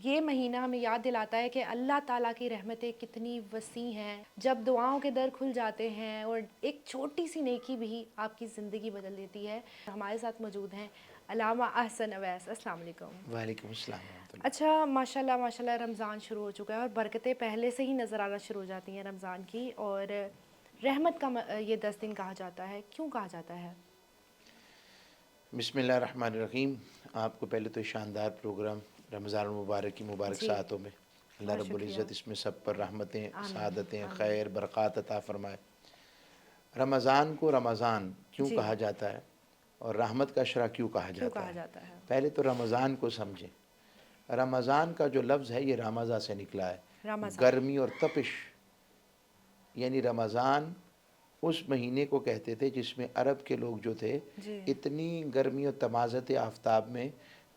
یہ مہینہ ہمیں یاد دلاتا ہے کہ اللہ تعالیٰ کی رحمتیں کتنی وسیع ہیں. جب دعاؤں کے در کھل جاتے ہیں اور ایک چھوٹی سی نیکی بھی آپ کی زندگی بدل دیتی ہے. ہمارے ساتھ موجود ہیں علامہ احسن اویس. السلام علیکم. وعلیکم السلام ورحمۃ اللہ. اچھا ماشاءاللہ رمضان شروع ہو چکا ہے اور برکتیں پہلے سے ہی نظر آنا شروع ہو جاتی ہیں رمضان کی. اور رحمت کا یہ 10 دن کہا جاتا ہے، کیوں کہا جاتا ہے؟ بسم اللہ الرحمن الرحیم. آپ کو پہلے تو شاندار پروگرام رمضان المبارک کی مبارک جی، ساعتوں میں اللہ بہت رب شکریہ. العزت اس میں سب پر رحمتیں، آمین سعادتیں، آمین. خیر، برکات عطا فرمائے. رمضان کو رمضان کیوں جی، کہا جاتا ہے اور رحمت کا اشرا کیوں کہا کیوں جاتا کہا ہے؟ جاتا ہے؟ پہلے تو رمضان کو سمجھیں. رمضان کا جو لفظ ہے یہ رمضان سے نکلا ہے، رمضان. گرمی اور تپش. یعنی رمضان اس مہینے کو کہتے تھے جس میں عرب کے لوگ جو تھے جی، اتنی گرمی اور تمازت آفتاب میں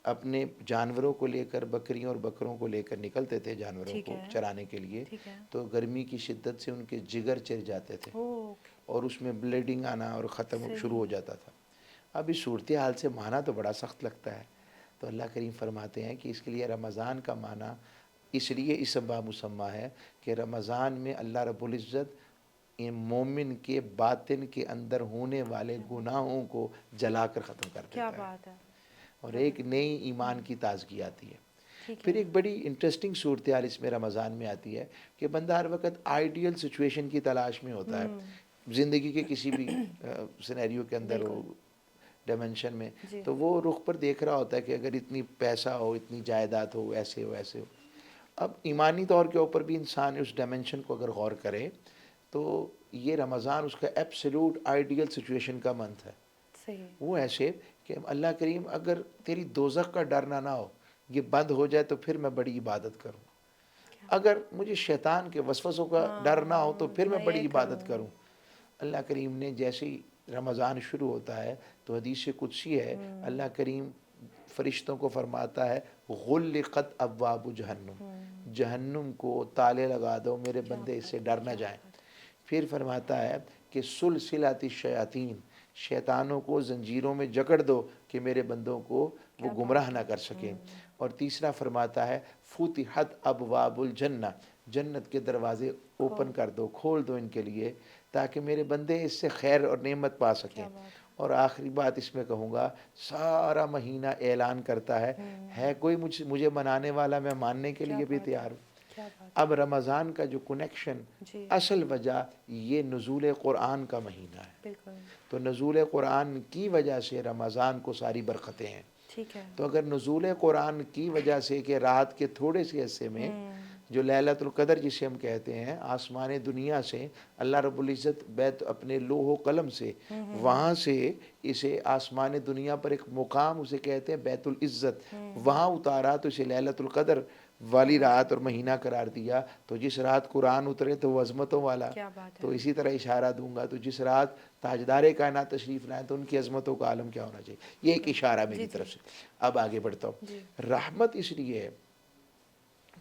اپنے جانوروں کو لے کر، بکریوں اور بکروں کو لے کر نکلتے تھے جانوروں ٹھیک کو ہے چرانے کے لیے. ٹھیک ہے. تو گرمی کی شدت سے ان کے جگر چر جاتے تھے اوکے. اور اس میں بلیڈنگ آنا اور شروع صحیح. ہو جاتا تھا. اب اس صورتحال سے معنی تو بڑا سخت لگتا ہے، تو اللہ کریم فرماتے ہیں کہ اس کے لیے رمضان کا معنی اس لیے اسم با مسمى ہے کہ رمضان میں اللہ رب العزت مومن کے باطن کے اندر ہونے والے گناہوں کو جلا کر ختم کر کیا دیتا ہے بات ہے. اور کیا ایک بات. نئی ایمان کی تازگی آتی ہے. ٹھیک پھر ہے. ایک بڑی انٹرسٹنگ صورتحال اس میں رمضان میں آتی ہے کہ بندہ ہر وقت آئیڈیل سچویشن کی تلاش میں ہوتا ہے زندگی کے کسی بھی سینیریو کے اندر ہو، بالکل. ڈائمنشن میں. جی. تو وہ رخ پر دیکھ رہا ہوتا ہے کہ اگر اتنی پیسہ ہو، اتنی جائیداد ہو، ایسے ہو ایسے ہو. اب ایمانی طور کے اوپر بھی انسان اس ڈائمنشن کو اگر غور کرے تو یہ رمضان اس کا ایبسلیوٹ آئیڈیل سچویشن کا منتھ ہے. صحیح. وہ ایسے کہ اللہ کریم اگر تیری دوزخ کا ڈر نہ ہو، یہ بند ہو جائے تو پھر میں بڑی عبادت کروں. کیا. اگر مجھے شیطان کے وسوسوں کا ڈر نہ ہو تو پھر میں یہ بڑی عبادت کروں. کروں. اللہ کریم نے جیسے ہی رمضان شروع ہوتا ہے تو حدیث قدسی ہے، اللہ کریم فرشتوں کو فرماتا ہے غلقت ابواب جہنم، جہنم کو تالے لگا دو، میرے کیا بندے اس بات سے ہے. ڈر نہ کیا جائیں. بات ہے. پھر فرماتا ہے کہ سلسلۃ الشیاطین، شیطانوں کو زنجیروں میں جکڑ دو کہ میرے بندوں کو وہ کیا گمراہ بات نہ ہے. کر سکیں. اور تیسرا فرماتا ہے فتحت ابواب الجنہ، جنت کے دروازے اوپن کر دو، کھول دو ان کے لیے تاکہ میرے بندے اس سے خیر اور نعمت پا سکیں. کیا بات ہے. اور آخری بات اس میں کہوں گا، سارا مہینہ اعلان کرتا ہے کوئی مجھے منانے والا، میں ماننے کے کیا لیے بھی بات ہے. تیار ہوں. کیا بات اب رمضان کا جو کنیکشن، ہے. جی. اصل وجہ یہ نزول قرآن کا مہینہ ہے. بالکل. تو نزول قرآن کی وجہ سے رمضان کو ساری برکتیں ہیں. ٹھیک ہے. تو اگر نزول قرآن کی وجہ سے کہ رات کے تھوڑے سے حصے میں جو لیلۃ القدر جسے ہم کہتے ہیں، آسمان دنیا سے اللہ رب العزت بیت اپنے لوح و قلم سے وہاں سے اسے آسمان دنیا پر ایک مقام اسے کہتے ہیں بیت العزت، وہاں اتارا تو اسے لیلۃ القدر والی رات اور مہینہ قرار دیا. تو جس رات قرآن اترے تو وہ عظمتوں والا. کیا بات تو ہے. اسی طرح اشارہ دوں گا تو جس رات تاجدار کائنات تشریف لائیں تو ان کی عظمتوں کا عالم کیا ہونا چاہیے. یہ ایک اشارہ جی میری جی طرف سے. اب آگے بڑھتا جی. ہوں. رحمت اس لیے ہے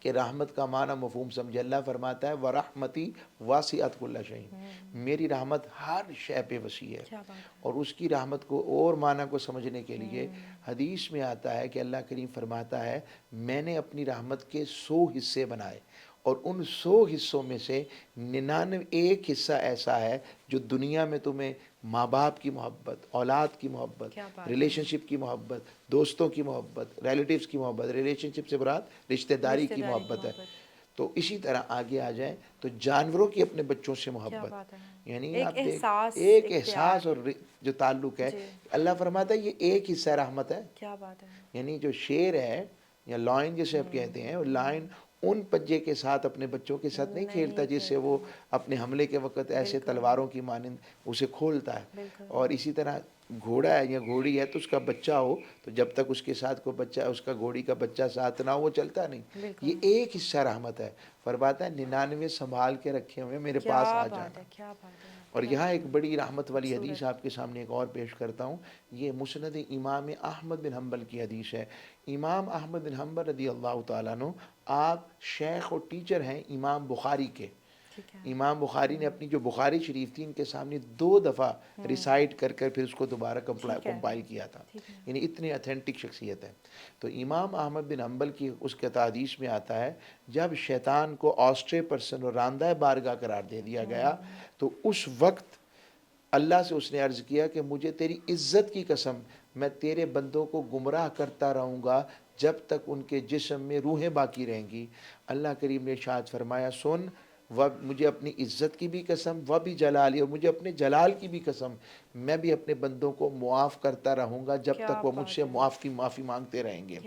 کہ رحمت کا معنی مفہوم سمجھے. اللہ فرماتا ہے وَرَحْمَتِي وَاسِعَتْ كُلَّ شَيْءٍ، میری رحمت ہر شے پہ وسیع ہے. کیا بات ہے. اور اس کی رحمت کو اور معنی کو سمجھنے کے لیے حدیث میں آتا ہے کہ اللہ کریم فرماتا ہے میں نے اپنی رحمت کے 100 حصے بنائے اور ان 100 حصوں میں سے 99 حصہ ایسا ہے جو دنیا میں تمہیں ماں باپ کی محبت، اولاد کی محبت، کیا بات ہے. ریلیشن شپ کی محبت، دوستوں کی محبت، ریلیٹیوز کی محبت، ریلیشن شپ سے مراد رشتہ داری رشتہ کی داری کی محبت ہے. محبت. تو اسی طرح آگے آ جائیں تو جانوروں کی اپنے بچوں سے کیا محبت، بات ہے. یعنی ایک آپ دیکھ احساس، ایک ایک پیار. احساس اور جو تعلق ہے. جی. اللہ فرماتا ہے یہ ایک حصہ رحمت ہے. کیا بات ہے. یعنی جو شیر ہے یا لائن جسے آپ کہتے ہیں، وہ لائن ان پجے کے ساتھ اپنے بچوں کے ساتھ نہیں کھیلتا جس سے وہ اپنے حملے کے وقت ایسے بالکل. تلواروں کی مانند اسے کھولتا ہے. بالکل. اور اسی طرح گھوڑا ہے یا گھوڑی ہے تو اس کا بچہ ہو تو جب تک اس کے ساتھ کوئی بچہ، اس کا گھوڑی کا بچہ ساتھ نہ ہو وہ چلتا نہیں. بالکل. یہ ایک حصہ رحمت ہے. فرماتا ہے 99 سنبھال کے رکھے ہوئے میرے پاس کیا آ بات جانا. ہے. کیا بات ہے. اور کیا یہاں بات ایک ہے. بڑی رحمت والی حدیث خوبصورت. آپ کے سامنے ایک اور پیش کرتا ہوں. یہ مسند امام احمد بن حنبل کی حدیث ہے. امام احمد بن حنبل رضی اللہ تعالیٰ عنہ، آپ شیخ اور ٹیچر ہیں امام بخاری کے. ٹھیک ہے. امام بخاری نے اپنی جو بخاری شریف تھی ان کے سامنے 2 دفعہ ریسائٹ کر کر پھر اس کو دوبارہ کمپائل کیا تھا. یعنی اتنی اتھینٹک شخصیت ہے. تو امام احمد بن حنبل کی اس کے حدیث میں آتا ہے جب شیطان کو آسٹرے پرسن اور راندہ بارگاہ قرار دے دیا گیا تو اس وقت اللہ سے اس نے عرض کیا کہ مجھے تیری عزت کی قسم میں تیرے بندوں کو گمراہ کرتا رہوں گا جب تک ان کے جسم میں روحیں باقی رہیں گی. اللہ کریم نے ارشاد فرمایا سن مجھے اپنی عزت کی بھی قسم و بھی جلالی اور مجھے اپنے جلال کی بھی قسم میں بھی اپنے بندوں کو معاف کرتا رہوں گا جب تک وہ مجھ سے معافی مانگتے رہیں گے.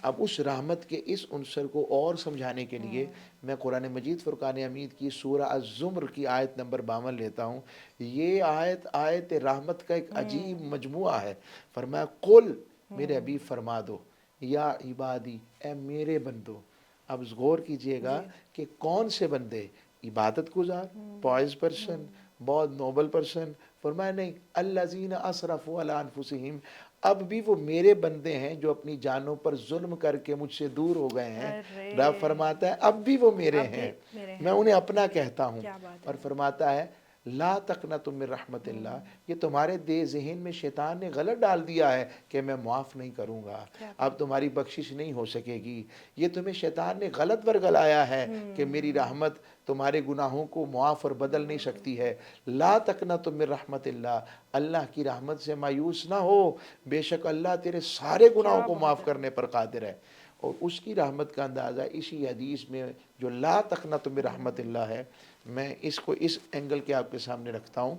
اب اس رحمت کے اس عنصر کو اور سمجھانے کے لیے میں قرآن مجید فرقان حمید کی سورہ الزمر کی آیت نمبر 52 لیتا ہوں. یہ آیت رحمت کا ایک عجیب مجموعہ ہے. فرمایا قل میرے حبیب فرما دو یا عبادی اے میرے بندو. اب غور کیجئے گا کہ کون سے بندے؟ عبادت گزار، پوائز پرسن، بہت نوبل پرسن. فرمایا نہیں الذین اسرفوا علی انفسہم، اب بھی وہ میرے بندے ہیں جو اپنی جانوں پر ظلم کر کے مجھ سے دور ہو گئے ہیں. رب فرماتا ہے اب بھی وہ میرے ہیں، میں انہیں اپنا کہتا ہوں. اور فرماتا ہے لا تقنطوا من رحمت اللہ، یہ تمہارے دے ذہن میں شیطان نے غلط ڈال دیا ہے کہ میں معاف نہیں کروں گا، اب تمہاری بخشش نہیں ہو سکے گی. یہ تمہیں شیطان نے غلط ورگلایا ہے کہ میری رحمت تمہارے گناہوں کو معاف اور بدل نہیں سکتی ہے. لا تقنطوا من رحمت اللہ، اللہ کی رحمت سے مایوس نہ ہو، بے شک اللہ تیرے سارے گناہوں کو معاف کرنے پر قادر ہے. اور اس کی رحمت کا اندازہ اسی حدیث میں جو لا تقنطوا من رحمت اللہ ہے، میں اس کو اس اینگل کے آپ کے سامنے رکھتا ہوں.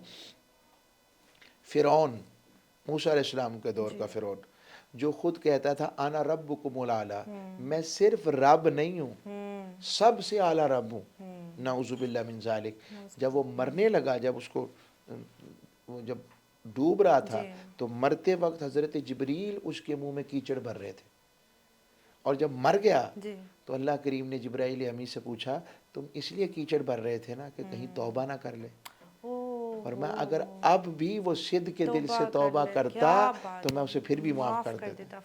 فرعون، موسیٰ علیہ السلام کے دور کا فرعون، جو خود کہتا تھا انا ربکم الاعلی، میں صرف رب نہیں ہوں، سب سے اعلیٰ رب ہوں. نعوذ باللہ من ذالک. جب وہ مرنے لگا، جب اس کو جب ڈوب رہا تھا تو مرتے وقت حضرت جبریل اس کے منہ میں کیچڑ بھر رہے تھے. اور جب مر گیا تو اللہ کریم نے جبرائیل امی سے پوچھا تم اس لیے کیچڑ بھر رہے تھے نا کہ کہیں توبہ نہ کر لے. اور میں اگر اب بھی وہ صدق کے دل سے توبہ کرتا تو میں اسے پھر بھی معاف کر دیتا.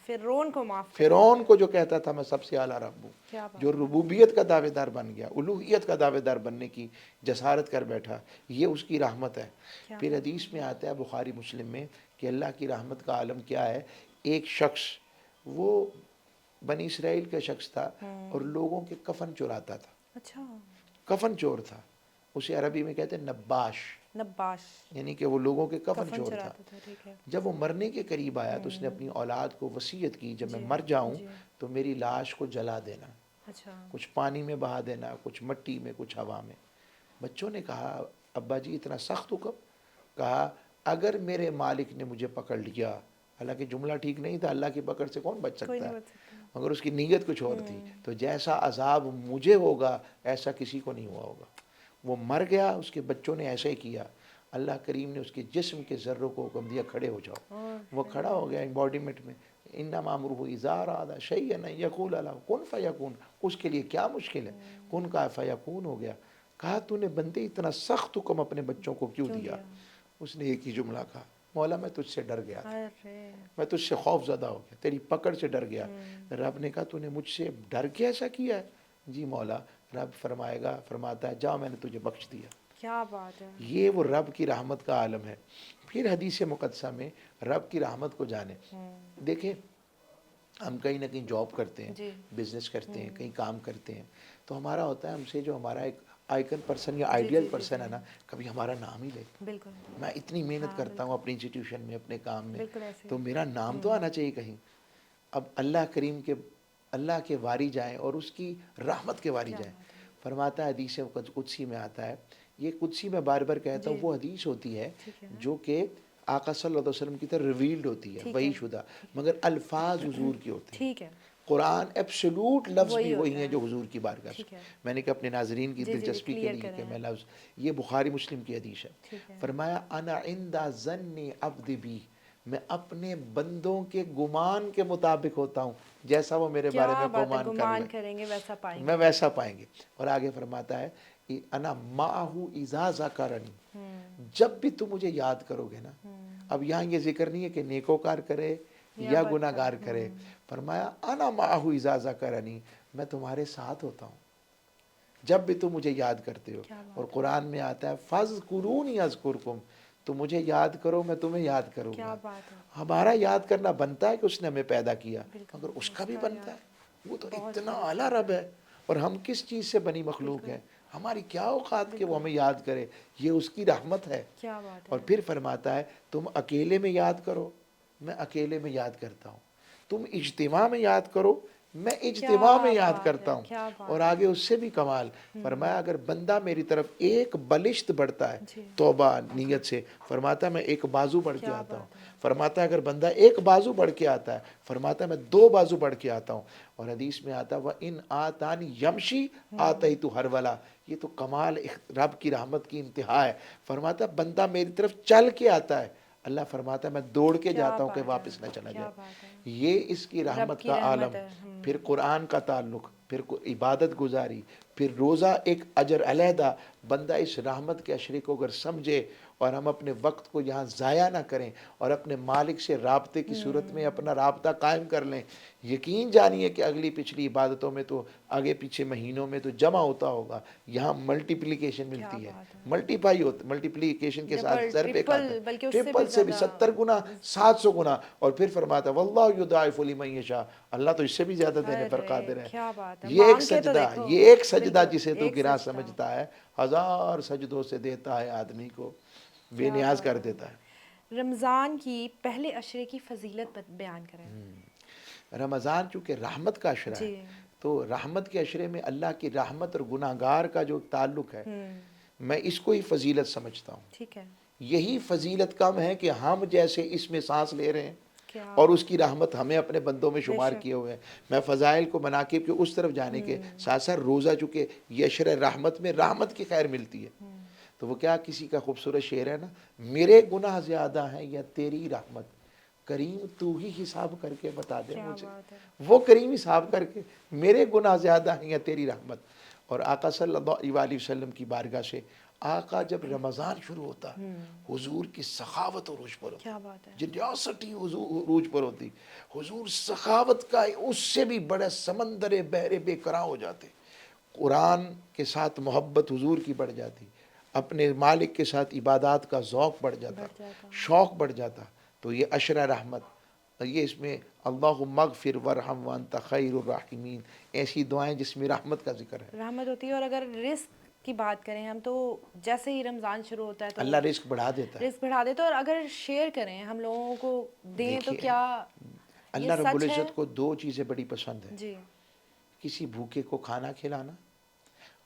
فرعون کو جو کہتا تھا میں سب سے اعلیٰ رب ہوں، جو ربوبیت کا دعوے دار بن گیا، الوہیت کا دعوے دار بننے کی جسارت کر بیٹھا، یہ اس کی رحمت ہے. پھر حدیث میں آتا ہے بخاری مسلم میں کہ اللہ کی رحمت کا عالم کیا ہے. ایک شخص، وہ بنی اسرائیل کا شخص تھا اور لوگوں کے کفن چراتا تھا. کفن چور تھا، اسے عربی میں کہتے ہیں نباش، یعنی کہ وہ لوگوں کے کفن چور تھا. جب وہ مرنے کے قریب آیا تو اس نے اپنی اولاد کو وصیت کی جب میں مر جاؤں تو میری لاش کو جلا دینا، کچھ پانی میں بہا دینا، کچھ مٹی میں، کچھ ہوا میں. بچوں نے کہا ابا جی اتنا سخت حکم؟ کہا اگر میرے مالک نے مجھے پکڑ لیا، حالانکہ جملہ ٹھیک نہیں تھا، اللہ کی پکڑ سے کون بچ سکتا ہے، مگر اس کی نیت کچھ اور تھی، تو جیسا عذاب مجھے ہوگا ایسا کسی کو نہیں ہوا ہوگا. وہ مر گیا، اس کے بچوں نے ایسے ہی کیا. اللہ کریم نے اس کے جسم کے ذروں کو حکم دیا کھڑے ہو جاؤ. وہ کھڑا ہو گیا ایمبوڈیمنٹ میں. انما امرہ اذا اراد شیئا ان یقول له کن فیکون. اس کے لیے کیا مشکل ہے، کن کا فیکون ہو گیا. کہا تو نے بندے اتنا سخت حکم اپنے بچوں کو کیوں دیا؟ اس نے ایک ہی جملہ کہا مولا میں تجھ سے ڈر گیا تھا، میں تجھ سے خوف زدہ ہو گیا، تیری پکڑ سے ڈر گیا. رب نے کہا تو نے مجھ سے ڈر کے ایسا کیا ہے؟ جی مولا. رب فرماتا ہے جاؤ میں نے تجھے بخش دیا. کیا بات ہے. یہ وہ رب کی رحمت کا عالم ہے. پھر حدیث مقدسہ میں رب کی رحمت کو جانے. دیکھیں ہم کہیں نہ کہیں جاب کرتے ہیں، بزنس کرتے ہیں، کہیں کام کرتے ہیں، تو ہمارا ہوتا ہے ہم سے جو ہمارا ایک آئیکن پرسن یا آئیڈیل پرسن ہے نا، کبھی ہمارا نام ہی لے. میں اتنی محنت کرتا ہوں اپنی انسٹیٹیوشن میں، اپنے کام میں، تو میرا نام تو آنا چاہیے کہیں. اب اللہ کریم کے، اللہ کے واری جائیں اور اس کی رحمت کے واری جائیں. فرماتا ہے حدیث قدسی میں آتا ہے، یہ قدسی میں بار بار کہتا ہوں، وہ حدیث ہوتی ہے جو کہ آقا صلی اللہ علیہ وسلم کی طرف ریویلڈ ہوتی ہے، وحی شدہ، مگر الفاظ حضور کے ہوتے ہیں. قرآن ایبسولوٹ لفظ بھی وہی ہیں جو حضور کی بارگاہ سے. میں نے کہا اپنے ناظرین کی دلچسپی کے لیے کہ میں لفظ، یہ بخاری مسلم کی حدیث ہے. فرمایا انا عند ظن عبد بی، میں اپنے بندوں کے گمان کے مطابق ہوتا ہوں، جیسا وہ میرے بارے میں گمان کریں گے ویسا پائیں گے، میں ویسا پائیں گے. اور آگے فرماتا ہے انا معہ اذا ذکرنی، جب بھی تم مجھے یاد کرو گے نا. اب یہاں یہ ذکر نہیں ہے کہ نیکوکار کرے یا گناہ گار کرے. فرمایا انا معہ اذا ذکرنی، میں تمہارے ساتھ ہوتا ہوں جب بھی تم مجھے یاد کرتے ہو. کیا بات اور قرآن میں آتا ہے فَاذْكُرُونِي أَذْكُرْكُمْ، تو مجھے یاد کرو میں تمہیں یاد کروں کیا گا. بات ہے. ہمارا یاد کرنا بنتا ہے کہ اس نے ہمیں پیدا کیا، بالکل، مگر اس کا بھی بنتا ہے. وہ تو بہت اتنا درست اعلیٰ رب ہے، اور ہم کس چیز سے بنی مخلوق ہے. ہماری کیا اوقات کہ وہ ہمیں یاد کرے. یہ اس کی رحمت ہے. کیا بات ہے. اور پھر فرماتا ہے تم اکیلے میں یاد کرو، میں اکیلے میں یاد کرتا ہوں. تم اجتماع میں یاد کرو، میں اجتماع میں یاد کرتا ہوں. کیا بات اور آگے اس سے بھی کمال فرمایا اگر بندہ میری طرف ایک بلشت بڑھتا ہے جی. توبہ نیت سے، فرماتا ہے میں ایک بازو بڑھ کے کیا آتا ہوں. بات ہے. فرماتا ہے اگر بندہ ایک بازو بڑھ کے آتا ہے، فرماتا ہے میں دو بازو بڑھ کے آتا ہوں. اور حدیث میں آتا ہے وَإِنْ آتَانِ يَمْشِي آتَيْتُ هَرْوَلًا. یہ تو کمال رب کی رحمت کی انتہا ہے. فرماتا ہے بندہ میری طرف چل کے آتا ہے، اللہ فرماتا ہے میں دوڑ کے جاتا ہوں کہ واپس نہ چلا جائے. یہ اس کی رحمت کا عالم. پھر قرآن کا تعلق، پھر عبادت گزاری، پھر روزہ ایک اجر علیحدہ. بندہ اس رحمت کے اشرے کو اگر سمجھے اور ہم اپنے وقت کو یہاں ضائع نہ کریں اور اپنے مالک سے رابطے کی صورت میں اپنا رابطہ قائم کر لیں، یقین جانیے کہ اگلی پچھلی عبادتوں میں تو آگے پیچھے مہینوں میں تو جمع ہوتا ہوگا. یہاں ملٹیپلیکیشن ملتی ہے، ملٹیپائی ہوتا، ملٹیپلیکیشن کے ساتھ ضرب ایک آتا ہے، ٹرپل سے بھی 70 گنا 700 گنا. اور پھر فرماتا ہے واللہ یضاعف لمن یشاء، اللہ تو اس سے بھی زیادہ دینے پر قادر ہے. یہ ایک سجدہ، یہ ایک سجدہ جسے تو گرا سمجھتا ہے، 1000 سجدوں سے دیتا ہے آدمی کو بے نیاز کر دیتا ہے. رمضان کی پہلے عشرے کی فضیلت بیان کریں. رمضان چونکہ رحمت کا عشرہ ہے، تو رحمت کے عشرے میں اللہ کی رحمت اور گناہگار کا جو تعلق ہے، میں اس کو ہی فضیلت سمجھتا ہوں. ٹھیک ہے. یہی فضیلت کم ہے کہ ہم جیسے اس میں سانس لے رہے ہیں اور اس کی رحمت ہمیں اپنے بندوں میں شمار کیے ہوئے ہیں. میں فضائل کو مناقب کے اس طرف جانے کے ساتھ ساتھ روزہ چونکہ یہ عشرہ رحمت میں رحمت کی خیر ملتی ہے، تو وہ کیا کسی کا خوبصورت شعر ہے نا، میرے گناہ زیادہ ہیں یا تیری رحمت، کریم تو ہی حساب کر کے بتا دے مجھے. وہ کریم حساب کر کے میرے گناہ زیادہ ہیں یا تیری رحمت. اور آقا صلی اللہ علیہ وسلم کی بارگاہ سے آقا جب رمضان شروع ہوتا حضور کی سخاوت عروج پر ہوتی، جنیاسٹی عروج پر ہوتی. حضور سخاوت کا اس سے بھی بڑا سمندر بحر بے کراں ہو جاتے. قرآن کے ساتھ محبت حضور کی بڑھ جاتی، اپنے مالک کے ساتھ عبادات کا ذوق بڑھ جاتا، شوق بڑھ جاتا. تو یہ عشرہ رحمت، یہ اس میں اللہم اغفر ورحم وانت خیر الراحمین، ایسی دعائیں جس میں رحمت کا ذکر ہے، رحمت ہوتی ہے. اور اگر رزق کی بات کریں ہم، تو جیسے ہی رمضان شروع ہوتا ہے تو اللہ رزق بڑھا دیتا ہے. رزق بڑھا دیتا ہے. اور اگر شیئر کریں ہم لوگوں کو دیں تو کیا اللہ رب العزت کو دو چیزیں بڑی پسند ہیں، جی. کسی بھوکے کو کھانا کھلانا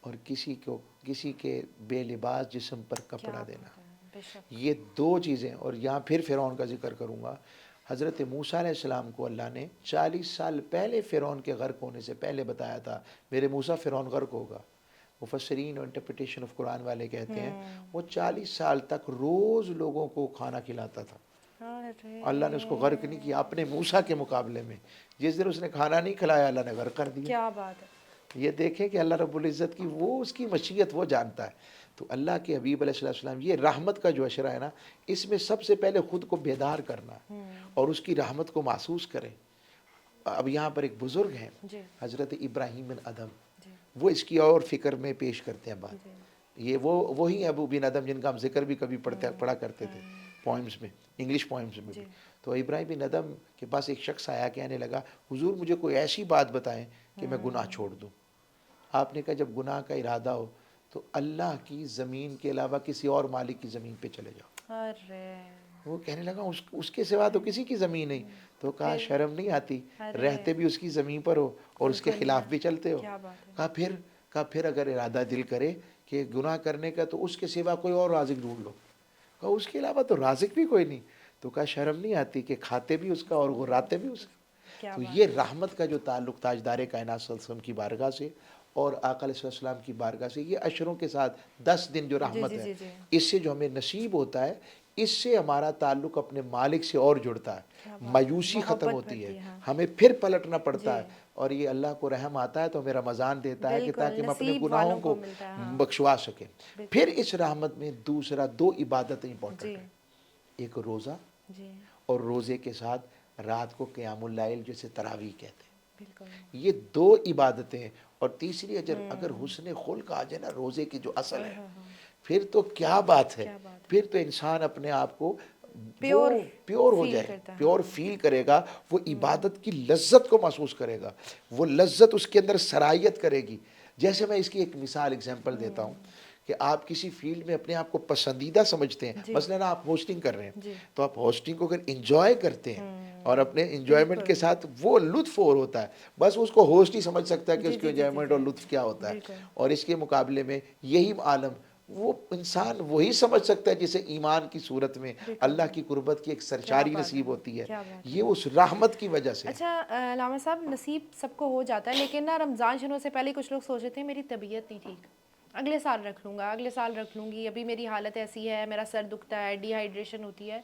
اور کسی کے بے لباس جسم پر کپڑا دینا. یہ دو چیزیں. اور یہاں پھر فرعون کا ذکر کروں گا. حضرت موسیٰ علیہ السلام کو اللہ نے 40 سال پہلے فرعون کے غرق ہونے سے پہلے بتایا تھا میرے موسیٰ فرعون غرق ہوگا. مفسرین اور انٹرپریٹیشن آف قرآن والے کہتے ہیں وہ 40 سال تک روز لوگوں کو کھانا کھلاتا تھا. اللہ نے اس کو غرق نہیں کیا اپنے موسیٰ کے مقابلے میں. جس دن اس نے کھانا نہیں کھلایا اللہ نے غرق کر دیا. کیا بات ہے. یہ دیکھیں کہ اللہ رب العزت کی وہ اس کی مشیت وہ جانتا ہے. تو اللہ کے حبیب علیہ السلام یہ رحمت کا جو عشرہ ہے نا، اس میں سب سے پہلے خود کو بیدار کرنا اور اس کی رحمت کو محسوس کریں. اب یہاں پر ایک بزرگ ہیں حضرت ابراہیم بن ادم، وہ اس کی اور فکر میں پیش کرتے ہیں بات. یہ وہی ابو بن ادم جن کا ہم ذکر بھی کبھی پڑھا کرتے تھے پوائمز میں، انگلش پوائمز میں بھی. تو ابراہیم بن ادم کے پاس ایک شخص آیا، کہنے لگا حضور مجھے کوئی ایسی بات بتائیں کہ میں گناہ چھوڑ دوں. آپ نے کہا جب گناہ کا ارادہ ہو تو اللہ کی زمین کے علاوہ کسی اور مالک کی زمین پہ چلے جاؤ. وہ کہنے لگا اس کے سوا تو کسی کی زمین نہیں. تو کہا شرم نہیں آتی، رہتے بھی اس کی زمین پر ہو اور اس کے خلاف بھی چلتے ہو. کہا پھر اگر ارادہ دل کرے کہ گناہ کرنے کا تو اس کے سوا کوئی اور رازق ڈھونڈ لو. کہا اس کے علاوہ تو رازق بھی کوئی نہیں. تو کہا شرم نہیں آتی کہ کھاتے بھی اس کا اور غراتے بھی اس کا. تو یہ رحمت کا جو تعلق تاجدار کائنات صلی اللہ علیہ وسلم کی بارگاہ سے اور آقا علیہ السلام کی بارگاہ سے، یہ عشروں کے ساتھ 10 دن جو رحمت ہے، اس سے جو ہمیں نصیب ہوتا ہے، اس سے ہمارا تعلق اپنے مالک سے اور جڑتا ہے، مایوسی ختم ہوتی ہے، ہمیں پھر پلٹنا پڑتا ہے. اور یہ اللہ کو رحم آتا ہے تو ہمیں رمضان دیتا ہے کہ تاکہ ہم اپنے گناہوں کو بخشوا سکیں. پھر اس رحمت میں دوسرا 2 عبادتیں امپورٹنٹ ہیں، ایک روزہ اور روزے کے ساتھ رات کو قیام اللیل جسے تراویح کہتے ہیں. بالکل یہ دو عبادتیں ہیں. اور تیسری اگر حسن خلق آ جائے نا روزے کی جو اصل ہے, پھر تو کیا بات ہے, کیا بات ہے. پھر تو انسان اپنے آپ کو پیور وہ پیور ہو فیل جائے, کرتا ہے. پیور فیل کرے گا, وہ عبادت کی لذت کو محسوس کرے گا, وہ لذت اس کے اندر سرایت کرے گی. جیسے میں اس کی ایک مثال ایگزامپل دیتا ہوں کہ آپ کسی فیلڈ میں اپنے آپ کو پسندیدہ سمجھتے ہیں, جی مثلاً آپ ہوسٹنگ کر رہے ہیں, جی تو آپ ہوسٹنگ کو اگر انجوائے کرتے ہیں اور اپنے انجوائمنٹ کے ساتھ وہ لطف اور ہوتا ہے, بس اس کو ہوسٹ ہی سمجھ سکتا ہے کہ جی اس کی جی جی انجوائمنٹ جی اور لطف کیا ہوتا ہے. بالکل. اور اس کے مقابلے میں یہی عالم وہ انسان وہی سمجھ سکتا ہے جسے ایمان کی صورت میں بالکل. اللہ کی قربت کی ایک کیا سرچاری بات نصیب ہے, ہوتی ہے, کیا بات ہے. یہ اس رحمت کی وجہ سے. اچھا علامہ صاحب, نصیب سب کو ہو جاتا ہے, لیکن نا رمضان شروع سے پہلے کچھ لوگ سوچ رہے تھے میری طبیعت نہیں ٹھیک, اگلے سال رکھ لوں گا, اگلے سال رکھ لوں گی, ابھی میری حالت ایسی ہے, میرا سر دکھتا ہے, ڈی ہائیڈریشن ہوتی ہے.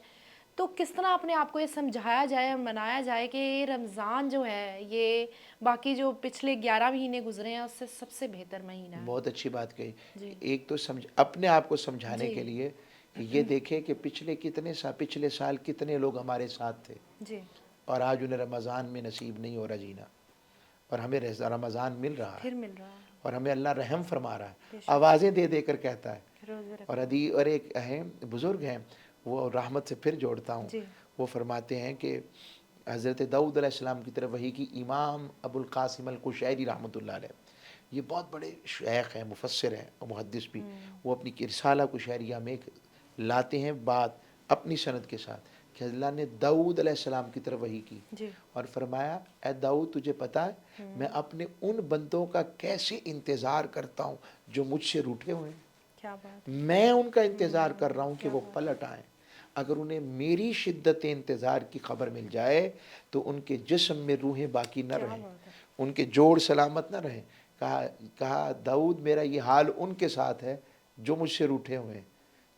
تو کس طرح اپنے آپ کو یہ سمجھایا جائے, منایا جائے کہ یہ رمضان جو ہے یہ باقی جو پچھلے 11 مہینے گزرے ہیں اس سے سب سے بہتر مہینہ ہے. بہت اچھی بات کہی. جی ایک تو اپنے آپ کو سمجھانے جی کے لیے یہ دیکھیں کہ پچھلے سال کتنے لوگ ہمارے ساتھ تھے جی اور آج انہیں رمضان میں نصیب نہیں ہو رہا جینا, اور ہمیں رمضان مل رہا ہے پھر مل رہا ہے. اور ہمیں اللہ رحم فرما رہا ہے, بے شک. آوازیں دے دے کر کہتا ہے. روزے رکھ. اور ایک اہم بزرگ ہیں, وہ رحمت سے پھر جوڑتا ہوں, جی وہ فرماتے ہیں کہ حضرت داؤد علیہ السلام کی طرف وحی کی, امام ابو القاسم القشیری رحمۃ اللہ علیہ, یہ بہت بڑے شیخ ہیں, مفسر ہیں اور محدث بھی. وہ اپنی رسالہ کشیریہ میں لاتے ہیں بات اپنی سند کے ساتھ کہ اللہ نے داؤد علیہ السلام کی طرف وحی کی جی اور فرمایا, اے داؤد تجھے پتا ہے میں اپنے ان بندوں کا کیسے انتظار کرتا ہوں جو مجھ سے روٹھے ہوئے ہیں. کیا بات. میں ان کا انتظار کر رہا ہوں کہ کیا وہ بات. پلٹ آئیں. اگر انہیں میری شدت انتظار کی خبر مل جائے تو ان کے جسم میں روحیں باقی نہ کیا رہیں, بات ہے. ان کے جوڑ سلامت نہ رہیں. کہا داؤد میرا یہ حال ان کے ساتھ ہے جو مجھ سے روٹھے ہوئے ہیں,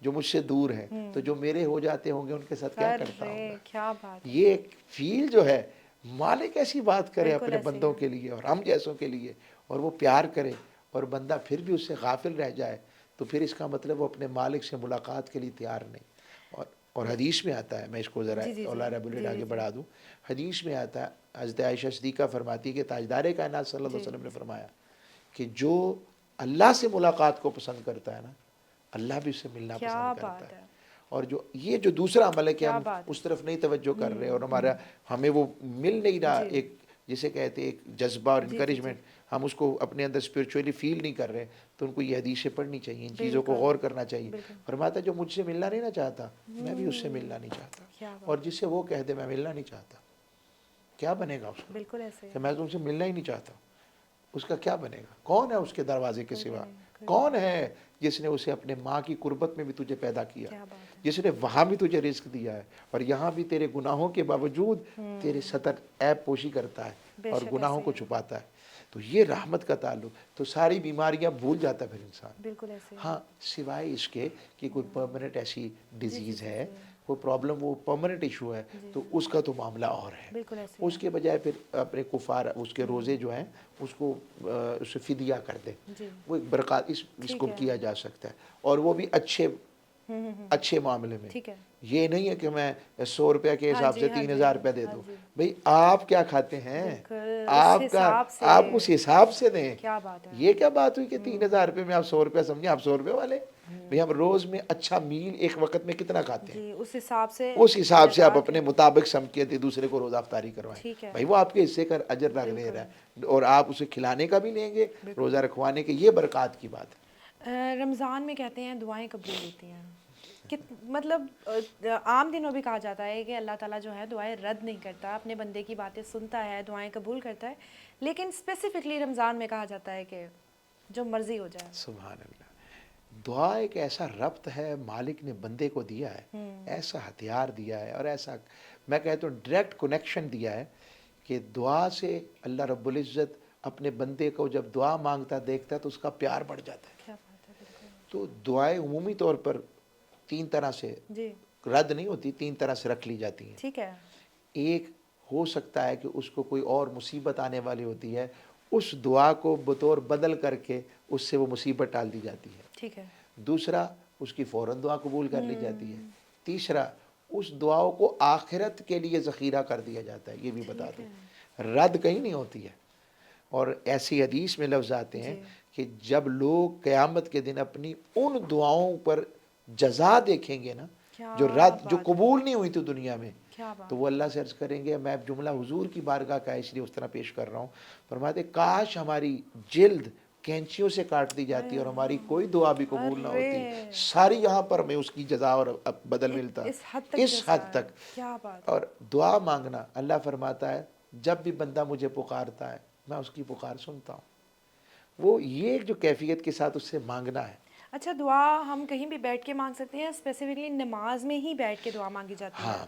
جو مجھ سے دور ہیں, تو جو میرے ہو جاتے ہوں گے ان کے ساتھ کیا کرتا ہوں گا. کیا بات ہے. یہ ایک فیل جو ہے, مالک ایسی بات کرے بالکل اپنے ایسے ہی بندوں ہے. کے لیے اور ہم جیسوں کے لیے, اور وہ پیار کرے اور بندہ پھر بھی اس سے غافل رہ جائے, تو پھر اس کا مطلب وہ اپنے مالک سے ملاقات کے لیے تیار نہیں. اور حدیث میں آتا ہے, میں اس کو ذرا جی جی جی اللہ رب جی العزت جی آگے جی بڑھا دوں, حدیث میں آتا ہے, حضرت عائشہ صدیقہ فرماتی ہے کہ تاجدار کائنات صلی اللہ جی علیہ وسلم نے فرمایا کہ جو اللہ سے ملاقات کو پسند کرتا ہے نا, اللہ بھی اس سے ملنا پسند کیا کرتا بات ہے. ہے. اور یہ جو دوسرا عمل ہے کہ کیا ہم بات ہے. اس طرف نہیں توجہ کر رہے اور ہمیں وہ مل نہیں رہا, جی ایک جسے کہتے ہیں ایک جذبہ اور جی جی جی انکریجمنٹ, ہم اس کو اپنے اندر اسپرچولی فیل نہیں کر رہے, تو ان کو یہ حدیثیں پڑھنی چاہیے, ان چیزوں کو بالکل غور کرنا چاہیے. بالکل. فرماتا جو مجھ سے ملنا نہیں نہ چاہتا میں بھی اس سے ملنا نہیں چاہتا, کیا اور بات ہے. جس سے وہ کہہ دے میں ملنا نہیں چاہتا, کیا بنے گا اس کا بالکل ایسے ہی کہ ہے. میں تم سے ملنا ہی نہیں چاہتا, اس کا کیا بنے گا. کون ہے اس کے دروازے کے کوئی بھی سوا, نہیں, کوئی بھی کون نہیں. ہے جس نے اسے اپنے ماں کی قربت میں بھی تجھے پیدا کیا, کیا بات ہے. جس نے وہاں بھی تجھے رزق دیا ہے اور یہاں بھی تیرے گناہوں کے باوجود تیرے ستر عیب پوشی کرتا ہے بے اور شک گناہوں ایسے ہی کو ہے. چھپاتا ہے. تو یہ رحمت کا تعلق, تو ساری بیماریاں بھول جاتا ہے پھر انسان. بالکل ایسے ہی ہے. ہاں سوائے اس کے کہ کوئی پرماننٹ ایسی جی جی ڈیزیز جی ہے, جی کوئی پرابلم, وہ پرماننٹ ایشو ہے, جی تو اس کا تو معاملہ اور ہے. بالکل ایسے ہی اس کے بجائے پھر اپنے کفار اس کے روزے جو ہیں اس کو اس سے فدیہ کر دے, ہے. جی وہ ایک برکات اس ٹھیک کو ہے. کیا جا سکتا ہے, اور وہ بھی اچھے معاملے میں. ٹھیک ہے. یہ نہیں ہے کہ میں 100 روپے کے ہاں حساب سے جی ہاں جی 3000 روپے دے ہاں دوں. جی. بھئی آپ کیا کھاتے ہیں, بالکل اس آپ کا حساب سے. آپ اس حساب سے دیں. کیا بات ہے. یہ کیا بات ہوئی کہ 3000 روپے میں آپ 100 روپے سمجھیں, آپ 100 روپے والے. بھئی ہم روز میں اچھا میل ایک وقت میں کتنا کھاتے ہیں, جی اس حساب سے اس حساب سے آپ جزاک اپنے ہے. مطابق سمجھ کے دوسرے کو روزہ افطاری کروائیں. ٹھیک ہے. بھئی وہ آپ کے حصے کا اجر لے رہا بالکل ہے, اور آپ اسے کھلانے کا بھی لیں گے, بالکل. روزہ رکھوانے کے, یہ برکات کی بات ہے. رمضان میں کہتے ہیں دعائیں قبول ہوتی ہیں, مطلب عام دنوں بھی کہا جاتا ہے کہ اللہ تعالیٰ جو ہے دعائیں رد نہیں کرتا, اپنے بندے کی باتیں سنتا ہے, دعائیں قبول کرتا ہے, لیکن اسپیسیفکلی رمضان میں کہا جاتا ہے کہ جو مرضی ہو جائے. سبحان اللہ. دعا ایک ایسا ربط ہے مالک نے بندے کو دیا ہے, ایسا ہتھیار دیا ہے, اور ایسا میں کہتا ہوں ڈائریکٹ کنیکشن دیا ہے کہ دعا سے اللہ رب العزت اپنے بندے کو جب دعا مانگتا دیکھتا ہے تو اس کا پیار بڑھ جاتا ہے. کیا بات ہے. بالکل. تو دعائیں عمومی طور پر 3 طرح سے جی رد نہیں ہوتی, 3 طرح سے رکھ لی جاتی ہیں. ٹھیک ہے. ایک ہو سکتا ہے کہ اس کو کوئی اور مصیبت آنے والی ہوتی ہے, اس دعا کو بطور بدل کر کے اس سے وہ مصیبت ٹال دی جاتی ہے. ٹھیک ہے. دوسرا اس کی فوراً دعا قبول کر لی جاتی ہے. تیسرا اس دعاؤں کو آخرت کے لیے ذخیرہ کر دیا جاتا ہے. یہ بھی بتا ٹھیک دوں ہے. رد کہیں نہیں ہوتی ہے. اور ایسی حدیث میں لفظ آتے ہیں کہ جب لوگ قیامت کے دن اپنی ان دعاؤں پر جزا دیکھیں گے نا جو جو قبول نہیں ہوئی تھی دنیا میں, تو وہ اللہ سے عرض کریں گے, میں جملہ حضور کی بارگاہ کا اس لیے اس طرح پیش کر رہا ہوں, فرماتے کاش ہماری جلد کینچیوں سے کاٹ دی جاتی اور ہماری کوئی دعا بھی قبول نہ ہوتی, ساری یہاں پر ہمیں اس کی جزا اور بدل ملتا اس حد تک. اور دعا مانگنا, اللہ فرماتا ہے جب بھی بندہ مجھے پکارتا ہے میں اس کی پکار سنتا ہوں. وہ یہ جو کیفیت کے ساتھ اس سے مانگنا ہے. اچھا, دعا ہم کہیں بھی بیٹھ کے مانگ سکتے ہیں, اسپیسیفکلی نماز میں ہی بیٹھ کے دعا مانگی جاتی ہے؟ ہاں,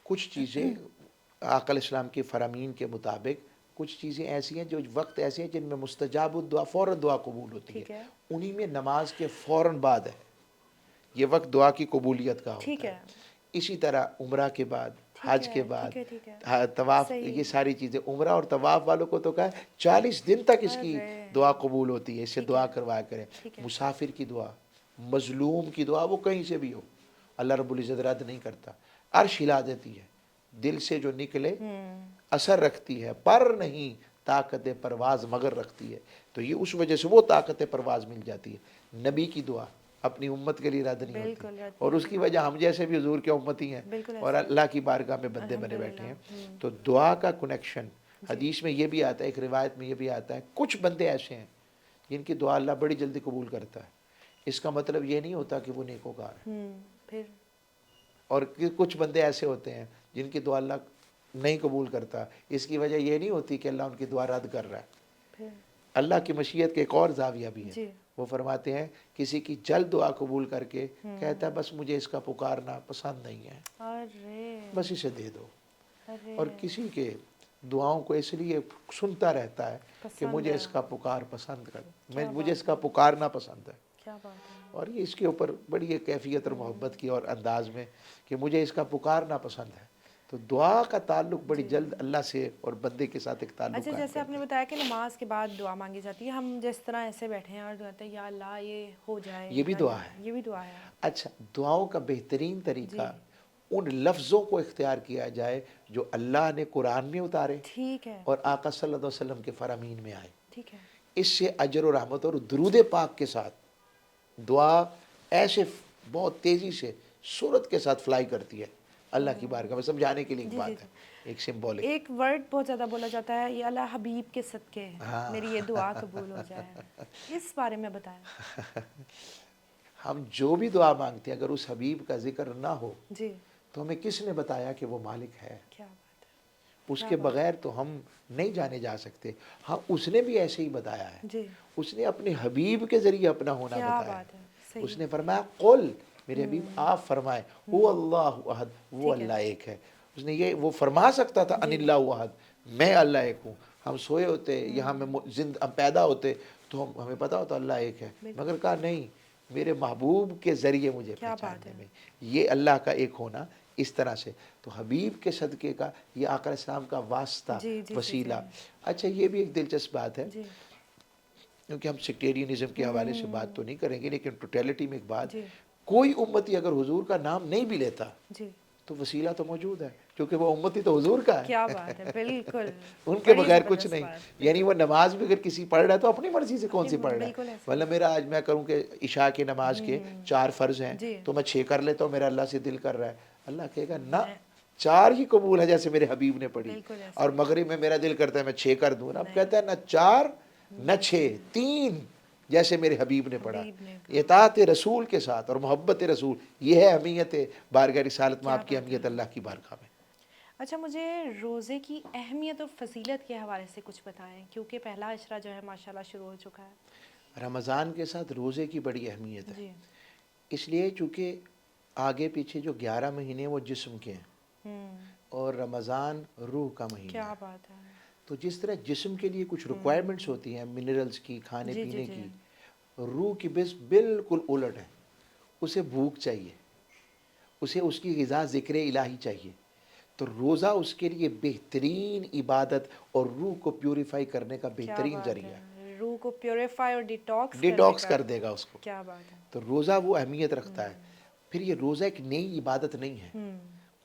کچھ چیزیں آقا علیہ السلام کے فرامین کے مطابق کچھ چیزیں ایسی ہیں جو وقت ایسے ہیں جن میں مستجاب الدعا فوراً دعا قبول ہوتی ہے, انہی میں نماز کے فوراً بعد ہے, یہ وقت دعا کی قبولیت کا ہوتا ہے. اسی طرح عمرہ کے بعد, حج کے بعد, طواف, یہ ساری چیزیں. عمرہ اور طواف والوں کو تو کہا ہے 40 دن تک اس کی دعا قبول ہوتی ہے, اس سے دعا کروایا کریں. مسافر کی دعا, مظلوم کی دعا, وہ کہیں سے بھی ہو اللہ رب العزت رد نہیں کرتا. عرش ہلا دیتی ہے, دل سے جو نکلے اثر رکھتی ہے, پر نہیں طاقت پرواز مگر رکھتی ہے. تو یہ اس وجہ سے وہ طاقت پرواز مل جاتی ہے. نبی کی دعا اپنی امت کے لیے رد نہیں ہوتی, اور اس کی وجہ ہم جیسے بھی حضور کے امتی ہیں اور اللہ کی بارگاہ میں بندے بنے بیٹھے ہیں. تو دعا کا کنیکشن حدیث میں یہ بھی آتا ہے, ایک روایت میں یہ بھی آتا ہے, کچھ بندے ایسے ہیں جن کی دعا اللہ بڑی جلدی قبول کرتا ہے. اس کا مطلب یہ نہیں ہوتا کہ وہ نیکوکار ہے. اور کچھ بندے ایسے ہوتے ہیں جن کی دعا اللہ نہیں قبول کرتا, اس کی وجہ یہ نہیں ہوتی کہ اللہ ان کی دعا رد کر رہا ہے. اللہ کی مشیت کے ایک اور زاویہ بھی ہے, وہ فرماتے ہیں کسی کی جلد دعا قبول کر کے کہتا ہے بس مجھے اس کا پکارنا پسند نہیں ہے, بس اسے دے دو. اور کسی کے دعاؤں کو اس لیے سنتا رہتا ہے کہ مجھے اس کا پکار پسند کر, مجھے اس کا پکارنا پسند ہے. اور یہ اس کے اوپر بڑی ایک کیفیت اور محبت کی اور انداز میں کہ مجھے اس کا پکارنا پسند ہے. تو دعا کا تعلق بڑی جلد اللہ سے اور بندے کے ساتھ ایک تعلق. اچھا, جیسے آپ نے بتایا کہ نماز کے بعد دعا مانگی جاتی ہے, ہم جس طرح ایسے بیٹھے ہیں اور کہتے ہیں یا اللہ یہ ہو جائے, یہ بھی دعا ہے, یہ بھی دعا ہے. اچھا, دعاؤں کا بہترین طریقہ ان لفظوں کو اختیار کیا جائے جو اللہ نے قرآن میں اتارے اور آقا صلی اللہ علیہ وسلم کے فرامین میں آئے. اس سے اجر و رحمت اور درود پاک کے ساتھ دعا ایسے بہت تیزی سے سرعت کے ساتھ فلائی کرتی ہے اللہ کی بارگاہ میں. سمجھانے کے لیے ایک بات ہے, ایک سمبولک, ایک ورڈ بہت زیادہ بولا جاتا ہے, یا اللہ حبیب کے صدقے میری یہ دعا قبول ہو جائے, اس بارے میں بتائیں. ہم جو بھی دعا مانگتے ہیں اگر اس حبیب کا ذکر نہ ہو تو ہمیں کس نے بتایا کہ وہ مالک ہے؟ اس کے بغیر تو ہم نہیں جانے جا سکتے. ہاں, اس نے بھی ایسے ہی بتایا ہے, اس نے اپنے حبیب کے ذریعے اپنا ہونا بتایا. اس نے فرمایا قل, میرے حبیب آپ فرمائے, هو اللہ احد, وہ اللہ ایک ہے. اس نے یہ وہ فرما سکتا تھا ان اللہ احد, میں اللہ ایک ہوں. ہم سوئے ہوتے, یہاں میں ہم پیدا ہوتے تو ہمیں پتا ہوتا اللہ ایک ہے, مگر کہا نہیں, میرے محبوب کے ذریعے مجھے پہچاننے میں یہ اللہ کا ایک ہونا اس طرح سے. تو حبیب کے صدقے کا یہ آقا علیہ السلام کا واسطہ, وسیلہ. اچھا, یہ بھی ایک دلچسپ بات ہے کیونکہ ہم سیکٹیرینزم کے حوالے سے بات تو نہیں کریں گے, لیکن ٹوٹیلٹی میں ایک بات, کوئی امتی اگر حضور کا نام نہیں بھی لیتا تو وسیلہ تو موجود ہے, کیونکہ وہ امتی تو حضور کا ہے. کیا بات ہے, بالکل, ان کے بغیر کچھ نہیں. یعنی وہ نماز بھی اگر کسی پڑھ رہا ہے تو اپنی مرضی سے کون سی پڑھ رہا ہے. مطلب میرا آج میں کروں کہ عشاء کی نماز کے 4 فرض ہیں تو میں 6 کر لیتا ہوں, میرا اللہ سے دل کر رہا ہے. اللہ کہے گا نہ, 4 ہی قبول ہے جیسے میرے حبیب نے پڑھی, اور مغرب میں میرا دل کرتا ہے میں 6 کر دوں. اب کہتا ہے نہ 4 نہ 6, 3 جیسے میرے حبیب نے پڑھا. اطاعت رسول کے ساتھ اور محبت رسول, یہ ہے اہمیت بارگاہ رسالت میں, آپ کی اہمیت اللہ کی بارگاہ میں. اچھا, مجھے روزے کی اہمیت اور فضیلت کے حوالے سے کچھ بتائیں, کیونکہ پہلا عشرہ جو ہے ماشاءاللہ شروع ہو چکا ہے. رمضان کے ساتھ روزے کی بڑی اہمیت ہے, اس لیے چونکہ آگے پیچھے جو 11 مہینے وہ جسم کے ہیں اور رمضان روح کا مہینہ. کیا بات ہے. تو جس طرح جسم کے لیے کچھ ریکوائرمنٹس ہوتی ہیں منرلز کی, کھانے پینے کی, روح کی بس بالکل الٹ ہے. اسے بھوک چاہیے, اسے اس کی غذا ذکر الہی چاہیے. تو روزہ اس کے لیے بہترین عبادت اور روح کو پیوریفائی کرنے کا بہترین ذریعہ ہے. روح کو پیوریفائی اور ڈیٹاکس کر دے گا اس کو. کیا بات ہے. تو روزہ وہ اہمیت رکھتا ہے. پھر یہ روزہ ایک نئی عبادت نہیں ہے,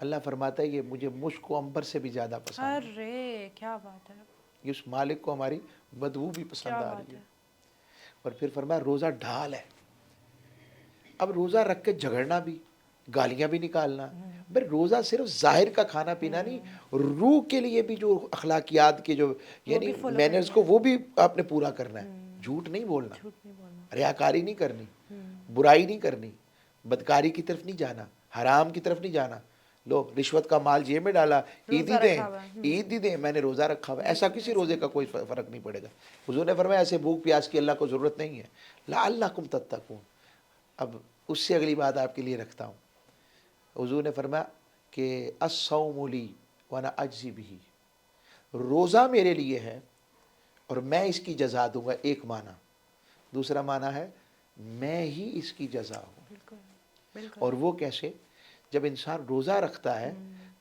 اللہ فرماتا ہے یہ مجھے مشک و عنبر سے بھی زیادہ پسند ہے، ارے کیا بات ہے، یہ اس مالک کو ہماری بدبو بھی پسند کیا آ بات رہی ہے۔ ہے، اور پھر فرمایا روزہ ڈھال ہے، اب روزہ رکھ کے جھگڑنا بھی، گالیاں بھی نکالنا، بھئی روزہ صرف ظاہر کا کھانا پینا نہیں، روح کے لیے بھی جو اخلاقیات کے جو وہ یعنی بھی فالو مینرز کرنی کو ہے، وہ بھی آپ نے پورا کرنا ہے، جھوٹ نہیں بولنا، جھوٹ نہیں بولنا، ریاکاری نہیں کرنی، برائی نہیں کرنی، بدکاری کی طرف نہیں جانا، حرام کی طرف نہیں جانا، لو رشوت کا مال جیب میں ڈالا، عید روزہ ہی دیں، رکھا ہوا ہے، عید ہی دیں، میں نے روزہ رکھا ہوا ہے، ایسا کسی روزے کا کوئی فرق نہیں پڑے گا۔ حضور نے فرمایا ایسے بھوک پیاس کی اللہ کو ضرورت نہیں ہے، لعلکم تتقون۔ اب اس سے اگلی بات آپ کے لیے رکھتا ہوں، حضور نے فرمایا کہ الصوم لی وانا اجزی بہ، روزہ میرے لیے ہے اور میں اس کی جزا دوں گا، ایک معنی، دوسرا معنی ہے میں ہی اس کی جزا ہوں۔ بالکل بالکل، اور وہ کیسے؟ جب انسان روزہ رکھتا ہے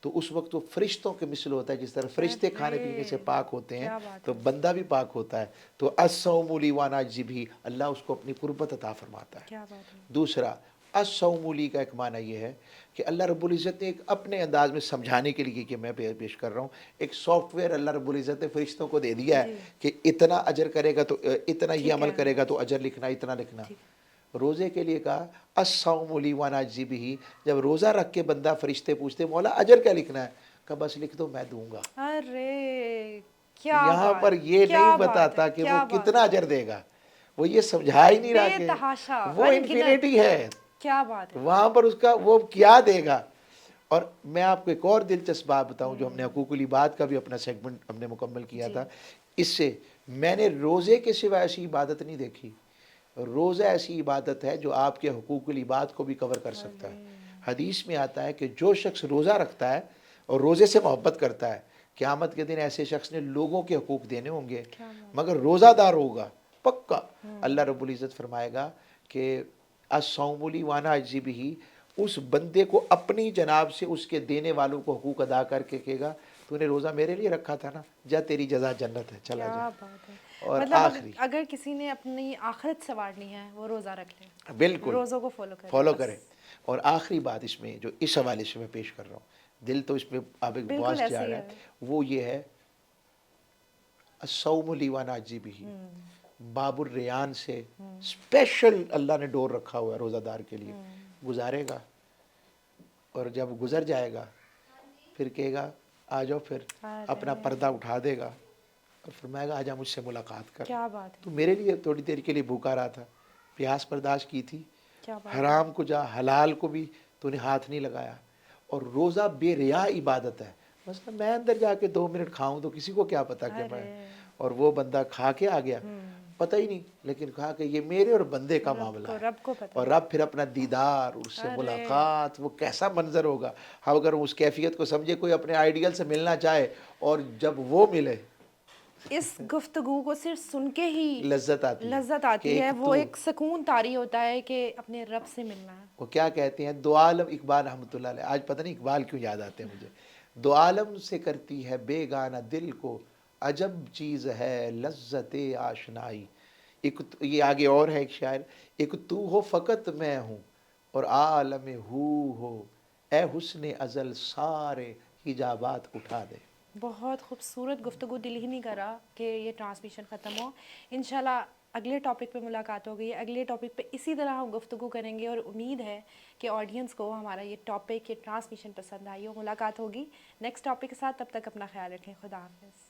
تو اس وقت وہ فرشتوں کے مثل ہوتا ہے، جس طرح فرشتے کھانے پینے سے پاک ہوتے ہیں کیا بات تو ہے، بندہ بھی پاک ہوتا ہے، تو الصوم لی وانا اجزی بہ، اللہ اس کو اپنی قربت عطا فرماتا ہے۔ کیا بات ہے، دوسرا الصوم لی کا ایک معنی یہ ہے کہ اللہ رب العزت نے ایک اپنے انداز میں سمجھانے کے لیے کہ میں پیش کر رہا ہوں، ایک سافٹ ویئر اللہ رب العزت نے فرشتوں کو دے دیا ہے جی کہ اتنا اجر کرے گا تو اتنا یہ ٹھیک عمل ہے، کرے گا تو اجر لکھنا، اتنا لکھنا۔ ٹھیک روزے کے لیے کہا الصوم لی وانا اجزی بہ، جب روزہ رکھ کے بندہ فرشتے پوچھتے مولا اجر کیا لکھنا ہے، کہا بس لکھ دو میں دوں گا۔ ارے تو کیا یہاں بات، پر یہ نہیں کیا بات ہے، بتاتا کہ وہ کیا بات کتنا ہے، اجر دے گا، وہ یہ سمجھا ہی نہیں رہا بے کہ تحاشا وہ انگنت، انفینیٹی ہے، کیا بات ہے، وہاں پر اس کا وہ کیا دے گا۔ اور میں آپ کو ایک اور دلچسپ بات بتاؤں، جو ہم نے حقوق العباد کا بھی اپنا سیگمنٹ ہم نے مکمل کیا جی تھا، اس سے میں نے روزے کے سوا ایسی عبادت نہیں دیکھی۔ روزہ ایسی عبادت ہے جو آپ کے حقوق العباد کو بھی کور کر سکتا ہے۔ حدیث میں آتا ہے کہ جو شخص روزہ رکھتا ہے اور روزے سے محبت کرتا ہے، قیامت کے دن ایسے شخص نے لوگوں کے حقوق دینے ہوں گے کیا بات، مگر روزہ دار ہوگا، پکا اللہ رب العزت فرمائے گا کہ الصوم لی وانا اجزی بہ، اس بندے کو اپنی جناب سے اس کے دینے والوں کو حقوق ادا کر کے کہے گا تو نے روزہ میرے لیے رکھا تھا نا، جا تیری جزا جنت ہے، چلا جا۔ کیا بات ہے، اور مطلب آخری اگر کسی نے اپنی آخرت سنوارنی ہے وہ روزہ رکھ لے، بالکل روزوں کو فالو کرے فالو بس، کریں۔ اور آخری بات اس میں جو اس حوالے سے میں پیش کر رہا ہوں، دل تو اس میں آپ ایک بالکل باز ایسے جا ہی رہا ہے، ہے، وہ یہ ہے الصوم لی وانا اجزی بہ، باب الریان سے اسپیشل اللہ نے ڈور رکھا ہوا ہے روزہ دار کے لیے، گزارے گا اور جب گزر جائے گا پھر کہے گا آ جاؤ، پھر اپنا ارے پردہ اٹھا دے گا اور فرمائے گا آجا مجھ سے ملاقات کر، کیا بات ہے، تو میرے لیے تھوڑی دیر کے لیے بھوکا رہا تھا، پیاس برداشت کی تھی، کیا بات ہے، حرام کو جا حلال کو بھی تو نے ہاتھ نہیں لگایا، اور روزہ بے ریا عبادت ہے، مثلا میں اندر جا کے 2 منٹ کھاؤں تو کسی کو کیا پتا کہ میں، ارے اور وہ بندہ کھا کے آ گیا، پتہ ہی نہیں، لیکن کہا کہ یہ میرے اور بندے کا معاملہ ہے، رب کو پتہ، اور رب پھر اپنا دیدار، اس سے ارے ملاقات، وہ کیسا منظر ہوگا، ہم اگر اس کیفیت کو سمجھے، کوئی اپنے آئیڈیل سے ملنا چاہے اور جب وہ ملے اس گفتگو کو صرف سن کے ہی لذت آتی ہے لذت کہ آتی ہے، ایک وہ تو ایک سکون طاری ہوتا ہے کہ اپنے رب سے ملنا ہے، وہ کیا کہتے ہیں، دو عالم، اقبال رحمۃ اللہ علیہ، آج پتہ نہیں اقبال کیوں یاد آتے ہیں مجھے، دو عالم سے کرتی ہے بیگانہ دل کو، عجب چیز ہے لذت آشنائی، ایک یہ آگے اور ہے ایک شاعر، ایک تو ہو فقط میں ہوں اور عالم ہو، اے حسن ازل سارے حجابات اٹھا دے۔ بہت خوبصورت گفتگو، دل ہی نہیں کرا کہ یہ ٹرانسمیشن ختم ہو، انشاءاللہ اگلے ٹاپک پہ ملاقات ہو گئی، اگلے ٹاپک پہ اسی طرح ہم گفتگو کریں گے، اور امید ہے کہ آڈینس کو ہمارا یہ ٹاپک، یہ ٹرانسمیشن پسند آئی ہو، ملاقات ہوگی نیکسٹ ٹاپک کے ساتھ، تب تک اپنا خیال رکھیں، خدا حافظ۔